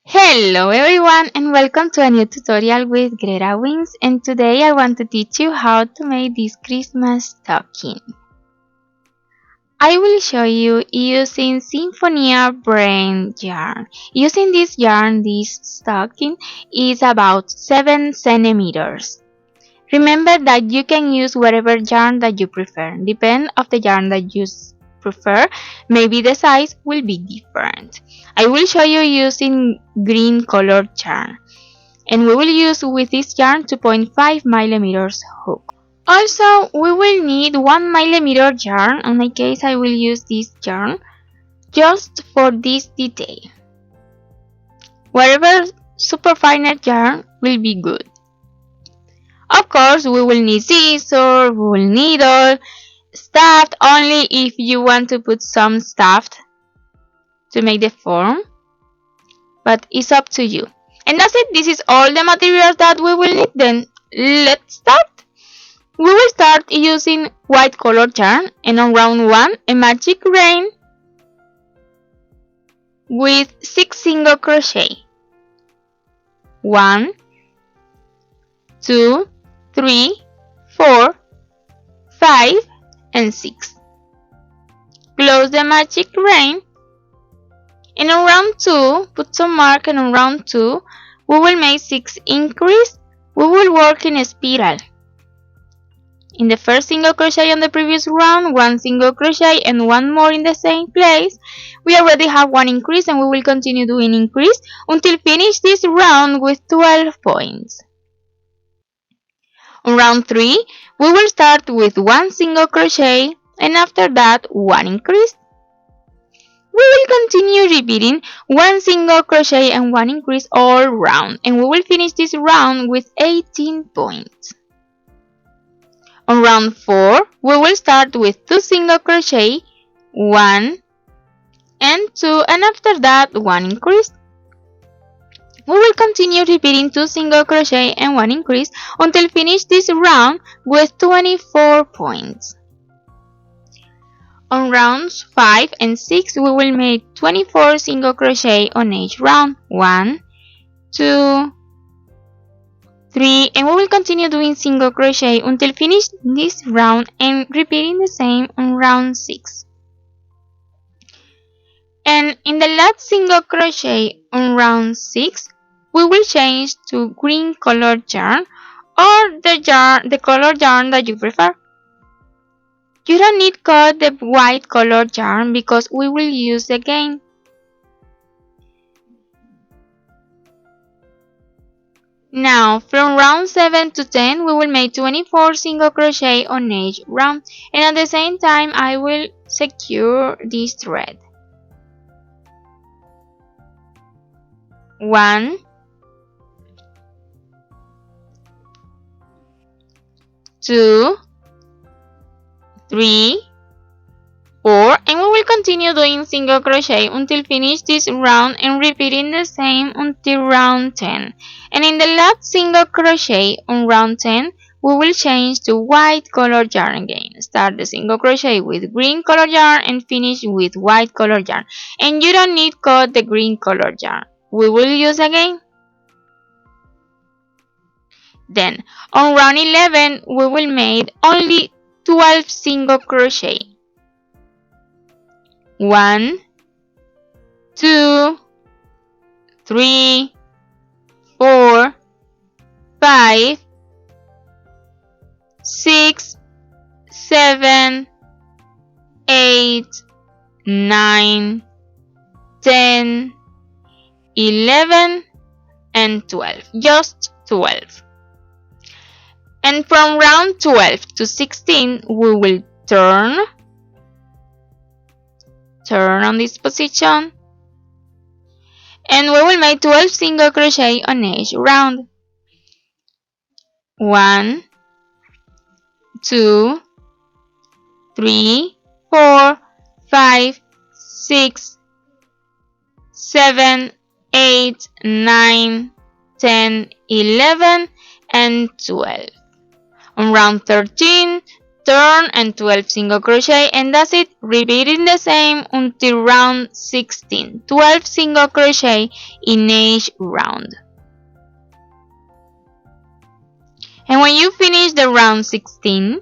Hello everyone and welcome to a new tutorial with GretaWings, and today I want to teach you how to make this Christmas stocking. I will show you using Symphonia brand yarn. Using this yarn, this stocking is about 7 centimeters. Remember that you can use whatever yarn that you prefer. Depending on the yarn that you prefer, maybe the size will be different. I will show you using green colored yarn, and we will use with this yarn 2.5 millimeters hook. Also, we will need 1 millimeter yarn. In my case, I will use this yarn just for this detail. Whatever superfiner yarn will be good. Of course, we will need scissors, we will needle, stuffed only if you want to put some stuffed to make the form, but it's up to you. And that's it. This is all the materials that we will need. Then let's start. We will start using white colored yarn, and on round 1 a magic rain with 6 single crochet. 1, 2, 3, 4, 5 and 6. Close the magic rain, and on round 2 put some mark, and on round 2 we will make 6 increase. We will work in a spiral. In the first single crochet on the previous round, 1 single crochet and 1 more in the same place. We already have 1 increase, and we will continue doing increase until finish this round with 12 points. On round 3 we will start with 1 single crochet, and after that 1 increase. We will continue repeating 1 single crochet and 1 increase all round, and we will finish this round with 18 points. On round 4 we will start with 2 single crochet, 1 and 2, and after that 1 increase. We will continue repeating 2 single crochet and 1 increase until finish this round with 24 points. On rounds 5 and 6 we will make 24 single crochet on each round. 1, 2, 3, and we will continue doing single crochet until finish this round and repeating the same on round 6. And in the last single crochet on round 6 we will change to green colored yarn, or the colored yarn that you prefer. You don't need cut the white colored yarn because we will use again. Now from round 7 to 10 we will make 24 single crochet on each round, and at the same time I will secure this thread. 1, 2, 3, 4, and we will continue doing single crochet until finish this round and repeating the same until round 10. And in the last single crochet on round 10 we will change to white colored yarn again. Start the single crochet with green colored yarn and finish with white colored yarn, and you don't need cut the green colored yarn. We will use again. Then on round 11 we will make only 12 single crochet. 1, 2, 3, 4, 5, 6, 7, 8, 9, 10, 11 and 12. Just 12. And from round 12 to 16 we will turn on this position, and we will make 12 single crochet on each round. 1, 2, 3, 4, 5, 6, 7, 8, 9, 10, 11 and 12. On round 13 turn and 12 single crochet, and that's it. Repeating the same until round 16. 12 single crochet in each round. And when you finish the round 16,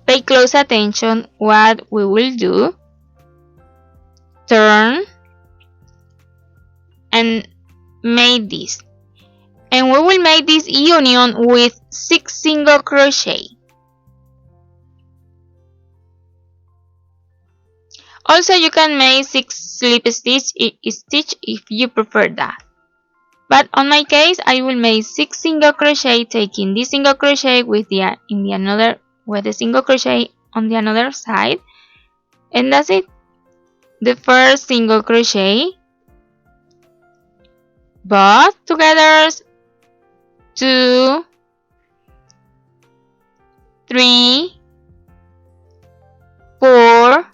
pay close attention what we will do. Turn and make this. And we will make this union with 6 single crochet. Also, you can make 6 slip stitch if you prefer that. But on my case, I will make 6 single crochet, taking this single crochet with the single crochet on the another side, and that's it. The first single crochet, both together, 2, 3, 4,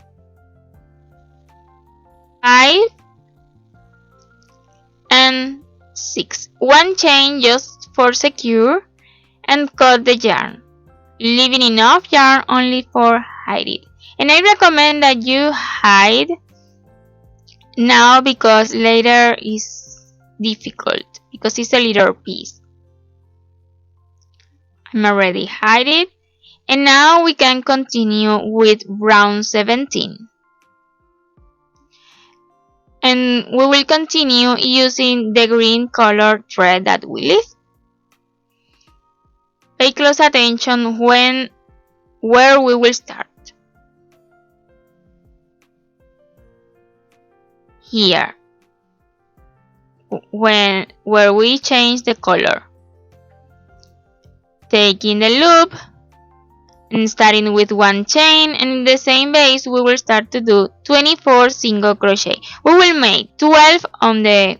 5, and 6. One chain just for secure, and cut the yarn, leaving enough yarn only for hide it. And I recommend that you hide now because later is difficult because it's a little piece. I'm already hide it, and now we can continue with round 17. And we will continue using the green color thread that we left. Pay close attention where we will start. Here, where we change the color. Taking the loop and starting with one chain, and in the same base we will start to do 24 single crochet. We will make 12 on the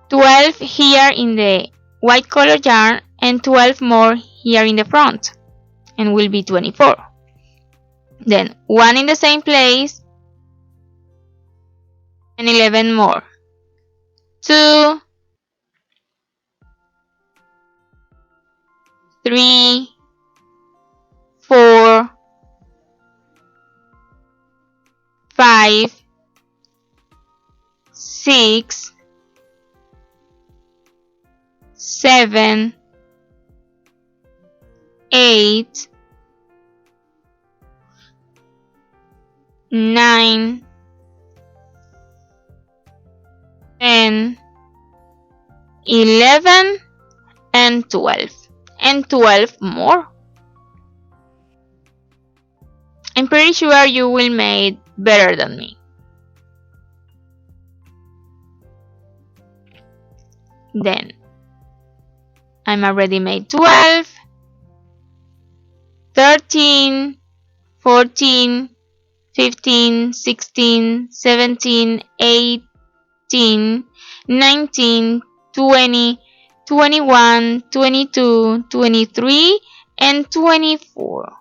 12 here in the white color yarn and 12 more here in the front, and will be 24. Then one in the same place and 11 more. 2, 3, 4, 5, 6, 7, 8, 9, 10, 11, and 12. And 12 more. I'm pretty sure you will make better than me. Then I'm already made 12, 13, 14, 15, 16, 17, 18, 19, 20, 21, 22, 23, and 24.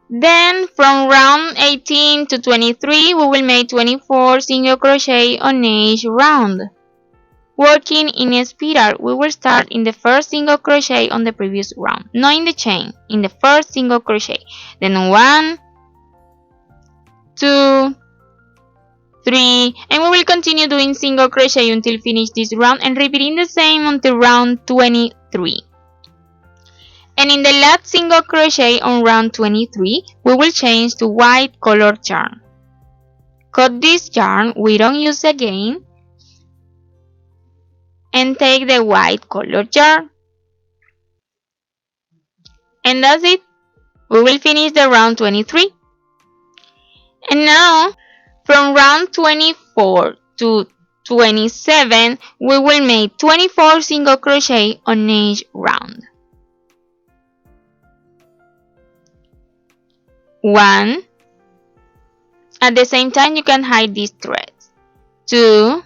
Then from round 18 to 23 we will make 24 single crochet on each round. Working in a spiral, we will start in the first single crochet on the previous round, not in the chain, in the first single crochet. Then 1, 2, 3, and we will continue doing single crochet until finish this round and repeating the same until round 23. And in the last single crochet on round 23, we will change to white colored yarn. Cut this yarn we don't use again and take the white colored yarn. And that's it. We will finish the round 23. And now, from round 24 to 27, we will make 24 single crochet on each round. 1. At the same time, you can hide these threads. 2,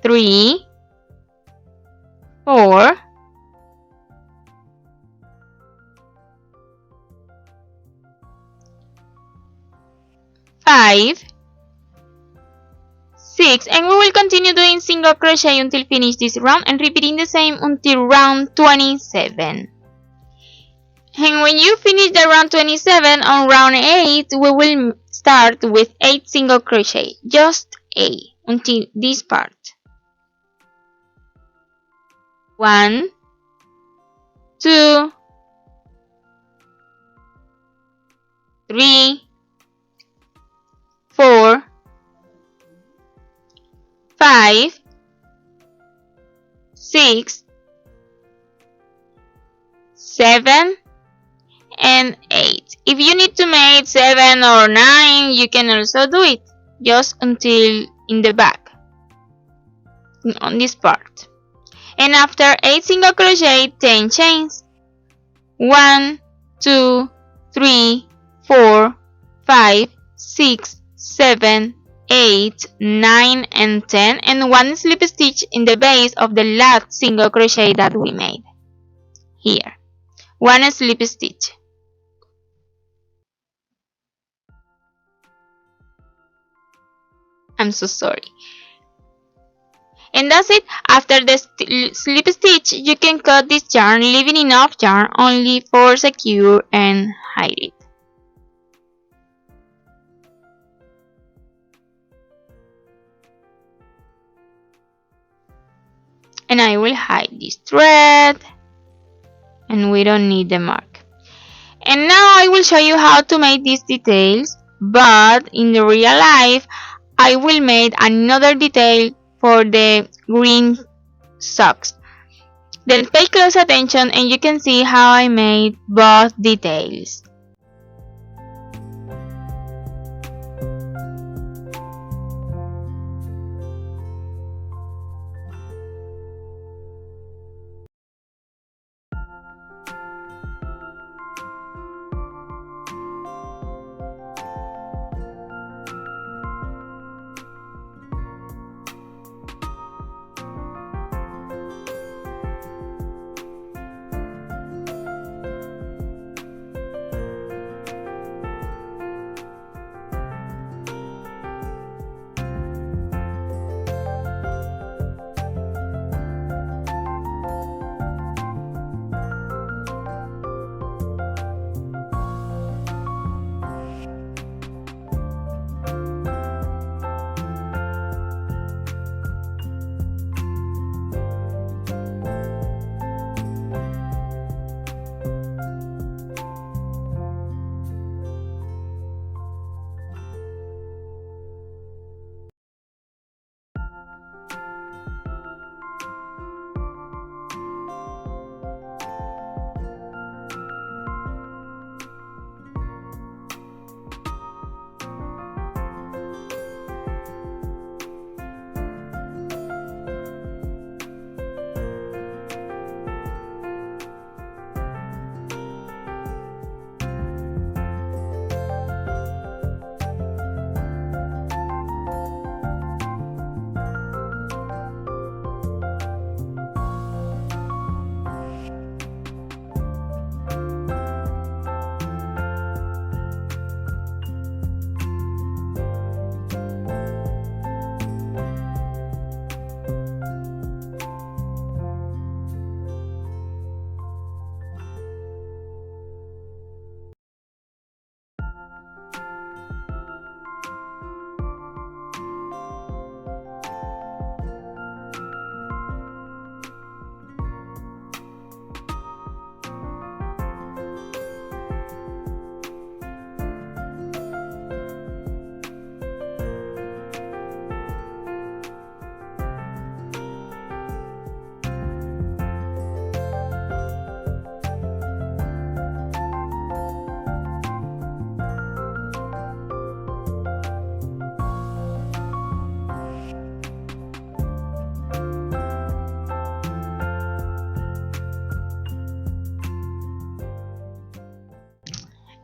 3, 4, 5, 6, and we will continue doing single crochet until finish this round and repeating the same until round 27. And when you finish the round 27, on round 8 we will start with 8 single crochet, just 8 until this part. 1, 2, 3, 4, 5, 6, 7, and 8. If you need to make 7 or 9, you can also do it, just until in the back, on this part. And after 8 single crochet, 10 chains. 1, 2, 3, 4, 5, 6, 7, 8, 9, and 10, and 1 slip stitch in the base of the last single crochet that we made. Here, 1 slip stitch. I'm so sorry. And that's it. After the slip stitch, you can cut this yarn, leaving enough yarn only for secure and hide it. And I will hide this thread, and we don't need the mark. And now I will show you how to make these details, but in the real life I will make another detail for the green socks. Then pay close attention and you can see how I made both details.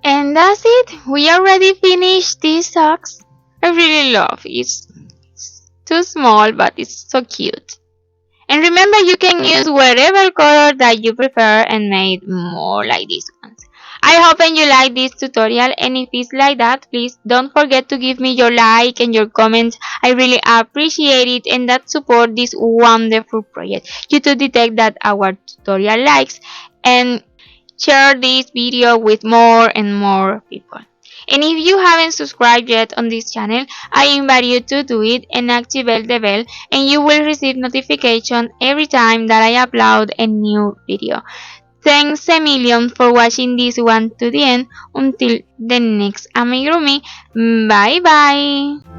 And that's it. We already finished these socks. I really love it. It's too small, but it's so cute. And remember, you can use whatever color that you prefer and make more like these ones. I hope you like this tutorial, and if it's like that, please don't forget to give me your like and your comments. I really appreciate it, and that support this wonderful project. YouTube detect that our tutorial likes, and share this video with more and more people. And if you haven't subscribed yet on this channel, I invite you to do it and activate the bell, and you will receive notification every time that I upload a new video. Thanks a million for watching this one to the end. Until the next Amigurumi, bye bye!